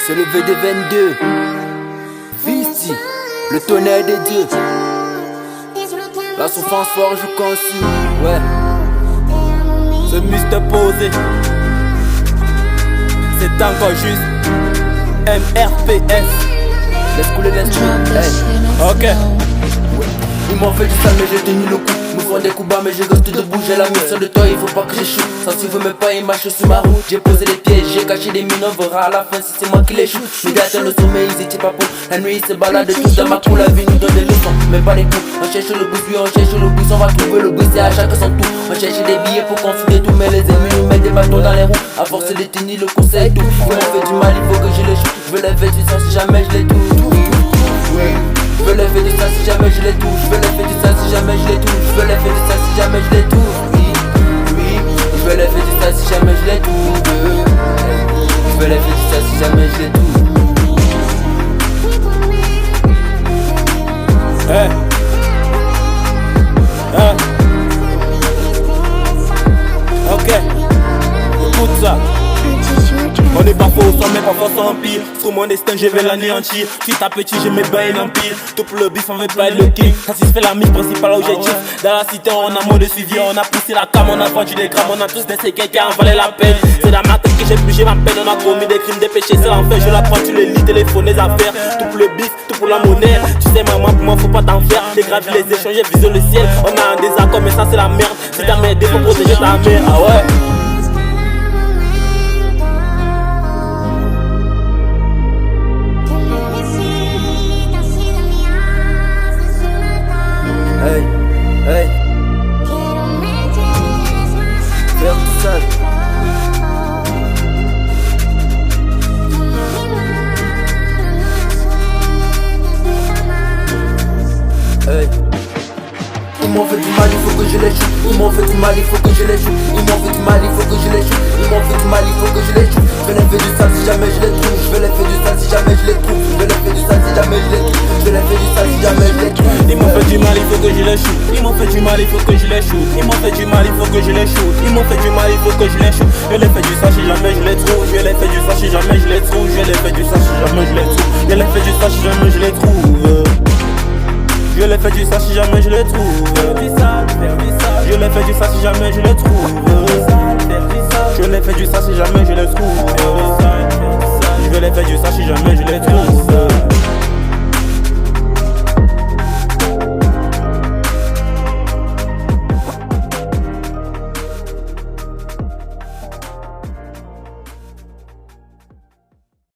C'est le VD22 Vici, le tonnerre des dieux. La souffrance fort joue concis. Ouais. Ce Mr posé, c'est encore juste MRPS. Laisse couler l'instru. Hey. Ok. Ils m'ont fait du sale mais j'ai tenu le coup. Me font des coups bas mais j'ai resté debout. J'ai la mission de toi, il faut pas que j'échoue. Ça si vous me pas, il marche sur ma route. J'ai posé des pièges, j'ai caché des mines. On verra à la fin si c'est moi qui les shoot. Les gars atteignent le sommet, ils étaient pas pour. La nuit ils se baladent tous dans ma cour. La vie nous donne des leçons, mais pas les coups. On cherche le bus, oui on cherche le bus. On va trouver le bus, c'est à chaque son tour. On cherche des billets pour confiner tout. Mais les ennemis nous mettent des bâtons dans les roues. À force de tenir le conseil tout. Si on fait du mal, il faut que je les shoot. Je veux les faire du sang si jamais je les touche. Je veux les faire du ça si jamais je les touche. Je veux les faire du ça si jamais je les touche. Je veux les faire du ça si jamais je les touche. Oui, oui. Je veux les faire du ça si jamais je les touche. Je veux les faire du ça si jamais je les touche. Hey. Hey. Ok. Écoute ça. On est pas faux au sommet, parfois sans empire. Sur mon destin, je vais l'anéantir. Petit à petit, je me bats un empire. Tout pour le bif, on veut pas être le king. Satisfait la mise principale objectif. Dans la cité, on a mot de suivi. On a poussé la cam, on a vendu des grammes. On a tous des séquelles qui en valaient la peine. C'est dans ma tête que j'ai pugé ma peine. On a commis des crimes, des péchés, c'est l'enfer. Je la prends, tu les lis, téléphone, les affaires. Tout pour le bif, tout pour la monnaie. Tu sais, maman, pour moi, faut pas t'en faire. J'ai gravi les échanges, j'ai visé le ciel. On a un désaccord, mais ça, c'est la merde. Si ta mère faut protéger ta mère. Ah ouais. Hey, hey. Faire tout seul. Hey. Ils m'ont fait du mal, il faut que je les shoot. Ils m'ont fait du mal, il faut que je les shoot. Ils m'ont fait du mal, il faut que je les shoot. Ils m'ont fait du mal, il faut que je les shoot. Je vais les faire du sale si jamais je les trouve. Je vais les faire du sale si jamais je les trouve. Je vais les faire du sale si jamais je les trouve. Je vais les faire du sale si jamais je les trouve. Ils m'ont fait du mal, il faut que je les shoot. Ils m'ont fait du mal, il faut que je les shoot. Ils m'ont fait du mal, il faut que je les shoot. Ils m'ont fait du mal, il faut que je les shoot. Je les fais du sale si jamais je les trouve. Je les fais du sale si jamais je les trouve. Je les fais du sale si jamais je les trouve. Je les fais du sale si jamais je les trouve. Je les fais du ça si jamais je les trouve. Je les fais du ça si jamais je les trouve. Je les fais du ça si jamais je les trouve. Je les fais du ça si jamais je les trouve.